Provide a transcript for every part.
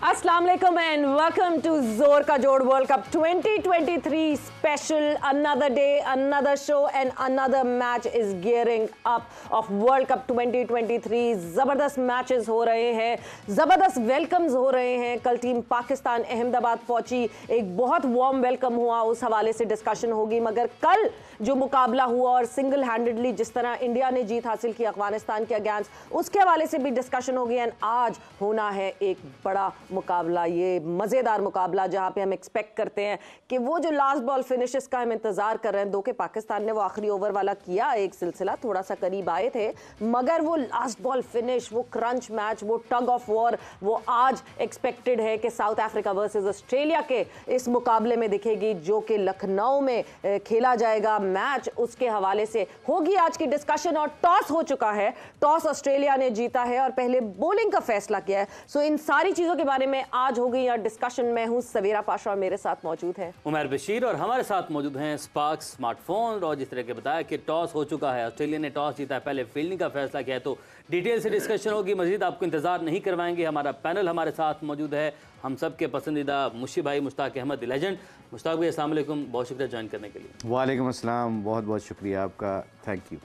अस्सलाम वालेकुम and welcome to जोर का जोड़ world cup 2023 special. Another day, another show and another match is gearing up of world cup 2023. जबरदस्त matches हो रहे हैं, जबरदस्त वेलकम्स हो रहे हैं. कल टीम पाकिस्तान अहमदाबाद पहुंची, एक बहुत वार्म वेलकम हुआ, उस हवाले से डिस्कशन होगी. मगर कल जो मुकाबला हुआ और सिंगल हैंडेडली जिस तरह इंडिया ने जीत हासिल की अफगानिस्तान के अगेंस्ट, उसके हवाले से भी डिस्कशन होगी. एंड आज होना है एक बड़ा मुकाबला, ये मजेदार मुकाबला जहां पे हम एक्सपेक्ट करते हैं कि वो जो लास्ट बॉल फिनिशेस का हम इंतजार कर रहे हैं. दो के पाकिस्तान ने वो आखिरी ओवर वाला किया, एक सिलसिला थोड़ा सा करीब आए थे, मगर वो लास्ट बॉल फिनिश, वो क्रंच मैच, वो टग ऑफ वॉर, वो आज एक्सपेक्टेड है कि साउथ अफ्रीका वर्सेस ऑस्ट्रेलिया के इस मुकाबले में दिखेगी, जो कि लखनऊ में खेला जाएगा. मैच उसके हवाले से होगी आज की डिस्कशन. और टॉस हो चुका है, टॉस ऑस्ट्रेलिया ने जीता है और पहले बॉलिंग का फैसला किया है. सो इन सारी चीजों के बारे में आज हो गई यार डिस्कशन. मैं हूं सवेरा पाशा और मेरे साथ मौजूद है उमर बशीर और हमारे साथ मौजूद हैं स्पार्क स्मार्टफोन. और जिस तरह के बताया कि टॉस हो चुका है, ऑस्ट्रेलिया ने टॉस जीता है, पहले फील्डिंग का फैसला किया है, तो डिटेल से डिस्कशन होगी. मजीद आपको इंतजार नहीं करवाएंगे, हमारा पैनल हमारे साथ मौजूद है, हम सब के पसंदीदा मुशी भाई मुश्ताक अहमद लेजेंड. मुश्ताक भाई अस्सलाम वालेकुम, बहुत शुक्रिया ज्वाइन करने के लिए. वालेकुम अस्सलाम, बहुत बहुत शुक्रिया आपका, thank you.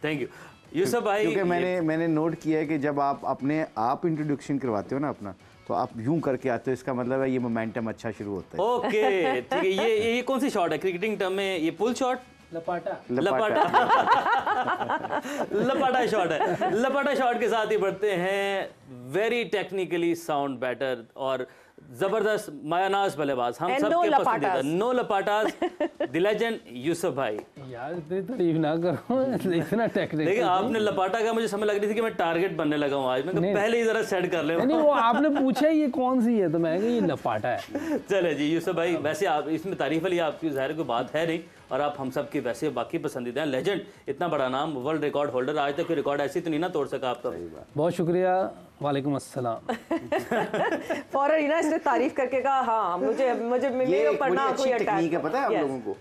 Thank you Yusuf भाई. क्योंकि मैंने नोट किया है कि जब आप इंट्रोडक्शन करवाते हो ना अपना, तो आप यूं करके आते हो, इसका मतलब है ये मोमेंटम अच्छा शुरू होता है. ओके ठीक है. ये कौन सी शॉट है क्रिकेटिंग टर्म में? ये पुल शॉट, लपाटा शॉट है. लपाटा शॉट के साथ ही बढ़ते हैं. वेरी टेक्निकली साउंड बैटर और जबरदस्त मायानाज बल्लेबाज, हम सब के पसंदीदा. नो लपाटास, द लेजेंड यूसुफ भाई. यार इतनी तारीफ ना करो, इतना टेक्निकल. देखिए आपने लपाटा का, मुझे समझ लग रही थी कि मैं टारगेट बनने लगा हूँ आज. मैं पहले ही जरा सेट कर ले. नहीं, वो आपने पूछा ये कौन सी है, तो मैं ये लपाटा है. चले जी यूसुफ भाई, वैसे आप इसमें तारीफ वाली आपकी ज़ाहिर कोई बात है नहीं, और आप हम सब की वैसे बाकी पसंदीदा हैं. लेजेंड, इतना बड़ा नाम, वर्ल्ड रिकॉर्ड होल्डर, आज तक कोई रिकॉर्ड ऐसी तो नहीं ना तोड़ सका आप. तो बहुत शुक्रिया. वालेकुम अस्सलाम. फौरन ना इसने तारीफ करके कहा हाँ मुझे मेरे पढ़ना कोई टेक्निक है, पता है आप लोगों को.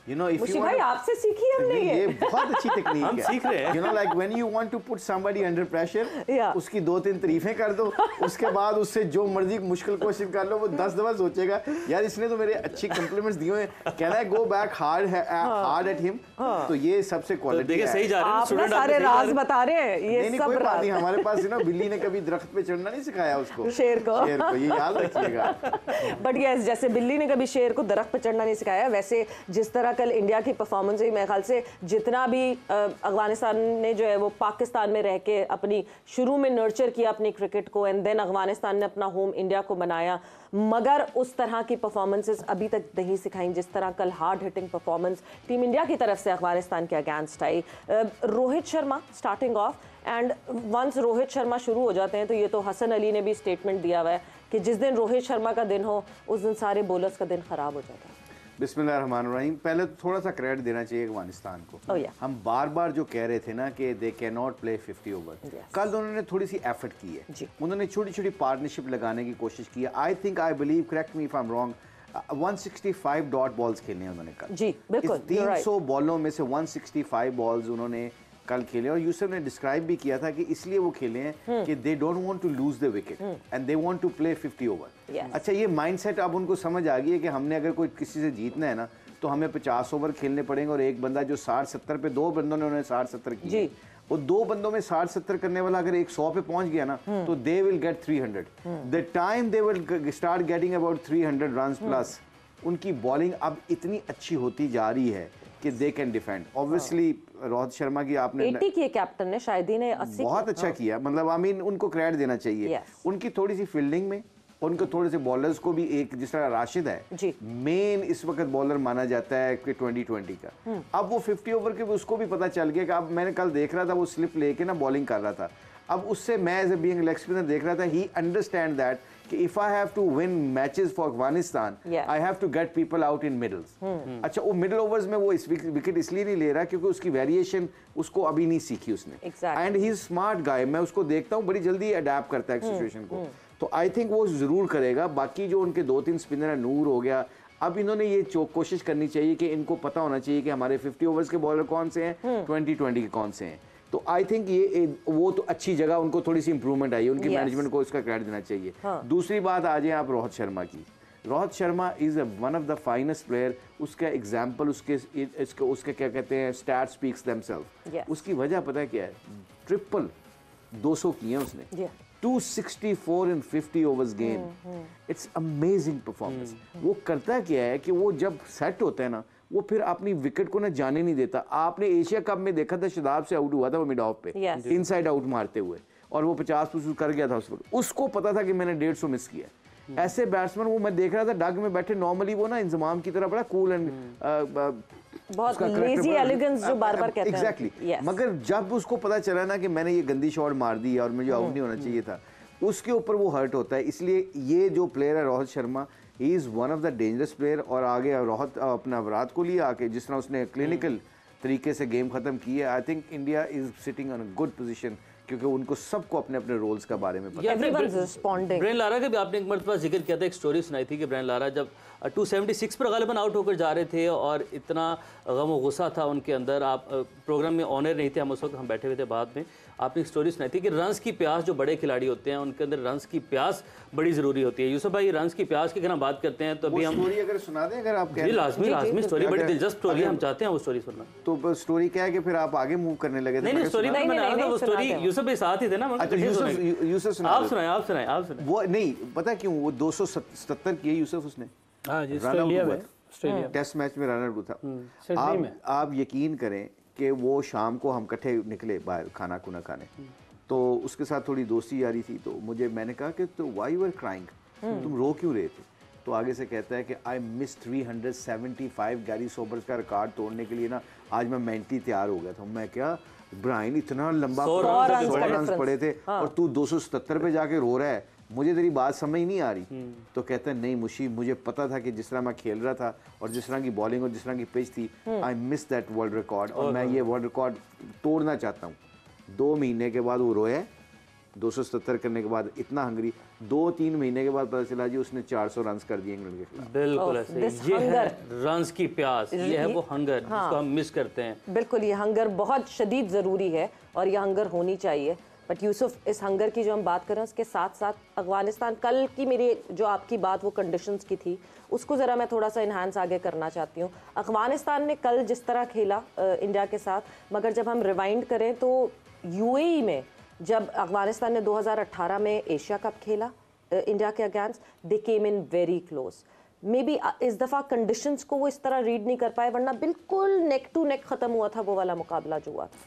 यू नो, इफ यू भाई आपसे सीखी हमने ये बहुत अच्छी टेक्निक है, हम सीख रहे हैं. You know, like when you want to put somebody under pressure, उसकी 2-3 तारीफें कर दो, उसके बाद उससे जो मर्जी मुश्किल क्वेश्चन कर लो, वो 10 दफा सोचेगा यार इसने तो मेरे अच्छे कॉम्प्लीमेंट्स दिए हैं, can I go back hard at him. तो ये सबसे क्वालिटी है. देखिए सही जा रहे हैं स्टूडेंट, सारे राज बता रहे हैं. ये सब कोई बात नहीं, हमारे पास ना बिल्ली ने कभी दरख्त पे चढ़ना नहीं सिखाया उसको, शेर को ये याद रखिएगा. बट यस, जैसे बिल्ली ने कभी शेर को दरख्त पर चढ़ना नहीं सिखाया, वैसे जिस तरह कल इंडिया की परफॉर्मेंस हुई, मेरे ख्याल से जितना भी अफगानिस्तान ने जो है वो पाकिस्तान में रह के अपनी शुरू में नर्चर किया अपनी क्रिकेट को, एंड देन अफगानिस्तान ने अपना होम इंडिया को बनाया, मगर उस तरह की परफॉर्मेंसेस अभी तक नहीं सिखाई जिस तरह कल hard hitting performance team India की तरफ से अफगानिस्तान के अगेंस्ट आई. Rohit Sharma starting off, and once Rohit Sharma शुरू हो जाते हैं तो ये तो हसन अली ने भी स्टेटमेंट दिया हुआ है कि जिस दिन रोहित शर्मा का दिन हो उस दिन सारे बॉलर्स का दिन खराब हो जाता है. बिस्मिल्लाहिर्रहमानिर्रहीम. पहले तो थोड़ा सा क्रेडिट देना चाहिए अफगानिस्तान को. हम बार बार जो कह रहे थे ना कि they can not play 50 over, कल उन्होंने थोड़ी सी एफर्ट की है. उन्होंने छोटी छोटी पार्टनरशिप लगाने की कोशिश की है. I believe, correct me if I am wrong, 165 dot balls खेलने हैं उन्होंने कल. जी बिल्कुल, 300 बॉलों में से 165 बॉल्स उन्होंने कल खेले. और यूसुफ ने डिस्क्राइब भी किया था कि इसलिए वो खेले हैं कि they don't want to lose the wicket and they want to play 50 over. अच्छा, ये माइंडसेट अब उनको समझ आ गई है कि हमने अगर कोई किसी से जीतना है ना, तो हमें 50 ओवर खेलने पड़ेंगे. और एक बंदा जो 60-70 पे, 2 बंदों ने उन्होंने 60-70 किए, वो 2 बंदों में 60-70 करने वाला अगर 100 पे पहुंच गया ना, तो they will get 300. The time they will start getting about 300 runs plus, उनकी बॉलिंग अब इतनी अच्छी होती जा रही है कि they can defend. Obviously Rohit Sharma की आपने 80 की कैप्टन ने, शायद ही ने 80 बहुत अच्छा किया. मतलब आई मीन उनको क्रेडिट देना चाहिए. उनकी थोड़ी सी फील्डिंग में, उनको थोड़े से बॉलर्स को भी, एक जिस तरह राशिद है मेन इस वक्त बॉलर माना जाता है कि 2020 का. अब वो 50 ओवर के उसको भी पता चल गया कि अब मैंने कल देख रहा था वो स्लिप लेके ना बॉलिंग कर रहा था. अब उससे मैं as a being leg spinner देख रहा था, ही अंडरस्टैंड दैट कि if I have to win matches for Afghanistan, I have to get people out in middles. अच्छा, वो मिडल ओवर्स में वो इस विकेट इसलिए नहीं ले रहा क्योंकि उसकी वेरिएशन उसको अभी नहीं सीखी उसने. And he is smart guy. मैं उसको देखता हूँ बड़ी जल्दी अडेप्ट करता है सिचुएशन को. तो आई थिंक वो जरूर करेगा. बाकी जो उनके 2-3 स्पिनर है, नूर हो गया, अब इन्होंने ये कोशिश करनी चाहिए कि इनको पता होना चाहिए कि हमारे 50 ओवर्स के बॉलर कौन से हैं, 2020 के कौन से हैं. तो आई थिंक ये वो तो अच्छी जगह उनको थोड़ी सी इंप्रूवमेंट आई है, उनकी मैनेजमेंट को इसका क्रेडिट देना चाहिए। दूसरी बात आ जाए आप रोहित शर्मा की। Rohit Sharma is one of the finest player. उसका एग्जाम्पल उसके क्या कहते हैं, स्टैट स्पीक्स देमसेल्फ। उसकी वजह पता है क्या है? ट्रिपल 200 किए उसने, 264 in 50 overs game. It's amazing performance. वो करता क्या है कि वो जब सेट होता है ना, वो फिर अपनी विकेट को ना जाने नहीं देता। आपने एशिया कप में देखा था, शदाब से आउट हुआ था वो मिड ऑफ पे, इनसाइड आउट मारते हुए, और वो 50 कर गया था उस वक्त। उसको पता था कि मैंने 150 मिस किया। ऐसे बैट्समैन वो मैं देख रहा था डग में बैठे, नॉर्मली वो ना इंजमाम की तरह बड़ा कूल एंड बहुत लेजी एलिगेंस जो बार-बार कहते हैं। एग्जैक्टली। मगर जब उसको पता चला ना कि मैंने ये गंदी शॉट मार दी और मुझे आउट नहीं होना चाहिए था, उसके ऊपर वो हर्ट होता है। इसलिए ये जो प्लेयर है Rohit Sharma, he is one of the dangerous player. और आगे रोहित अपना विराट कोहली आके जिस तरह उसने क्लिनिकल तरीके से गेम खत्म की है, I think India is sitting on a good position, क्योंकि उनको सबको अपने अपने रोल्स के बारे में पता है। ब्रायन लारा का भी आपने एक मरतबा जिक्र किया था, एक स्टोरी सुनाई थी कि ब्रायन लारा जब 276 पर गालिबन आउट होकर जा रहे थे और इतना गम और गुस्सा था उनके अंदर। आप प्रोग्राम में ऑनर नहीं थे, हम उस वक्त हम बैठे हुए थे बाद में। आपने एक स्टोरी सुनाई थी कि रन्स की प्यास, जो बड़े खिलाड़ी होते हैं उनके अंदर रन्स की प्यास बड़ी ज़रूरी होती है। यूसुफ भाई, रन्स की प्यास की अगर हम बात करते हैं तो अभी हम स्टोरी अगर सुना दें, अगर आप जी लाजमी स्टोरी, बड़ी दिलचस्प स्टोरी, हम चाहते हैं वो स्टोरी सुनना। तो स्टोरी क्या है कि फिर आप आगे मूव करने लगे थे? नहीं, स्टोरी में मैंने आया था, वो स्टोरी यूसुफ भाई साथ ही थे ना। अच्छा, यूसुफ आप सुनाए। वो नहीं पता क्यों, वो 277 किए यूसुफ उसने। हाँ जी, ऑस्ट्रेलिया में टेस्ट मैच में रन आउट था। आप यकीन करें कि वो शाम को हम इकट्ठे निकले बाहर खाना खुना खाने, तो उसके साथ थोड़ी दोस्ती यारी थी। तो मैंने कहा कि तो व्हाई यू आर क्राइंग, तुम रो क्यों रहे थे? तो आगे से कहता है कि आई मिस 375 गैरी सोबर्स का रिकॉर्ड तोड़ने के लिए ना, आज मैं मेंटली तैयार हो गया था। मैं क्या ब्रायन, इतना लंबा 100 रन पड़े थे और तू 277 पे जाके रो रहा है, मुझे तेरी बात समझ नहीं आ रही। तो कहता है नहीं मुशी, मुझे पता था कि जिस तरह मैं खेल रहा था और जिस तरह की बॉलिंग और जिस तरह की पिच थी, I miss that world record, और मैं ये वर्ल्ड रिकॉर्ड तोड़ना चाहता हूँ। 2 महीने के बाद वो रोया, 277 करने के बाद इतना हंगरी। 2-3 महीने के बाद पता चला जी उसने 400 रन कर दिए इंग्लैंड के खिलाफ। बिल्कुल ऐसे, ये है रन्स की प्यास, ये है वो हंगर जिसको हम मिस करते हैं। बिल्कुल, ये हंगर बहुत शदीद ज़रूरी है और ये हंगर होनी चाहिए। बट यूसुफ, इस हंगर की जो हम बात करें उसके साथ साथ अफगानिस्तान, कल की मेरी जो आपकी बात वो कंडीशंस की थी, उसको ज़रा मैं थोड़ा सा इन्हांस आगे करना चाहती हूँ। अफगानिस्तान ने कल जिस तरह खेला इंडिया के साथ, मगर जब हम रिवाइंड करें तो यूएई में जब अफगानिस्तान ने 2018 में एशिया कप खेला इंडिया के against, they came in very close. May be इस दफ़ा कंडीशंस को वो इस तरह रीड नहीं कर पाए, वरना बिल्कुल नेक टू नेक ख़त्म हुआ था वो वाला मुकाबला जो हुआ था।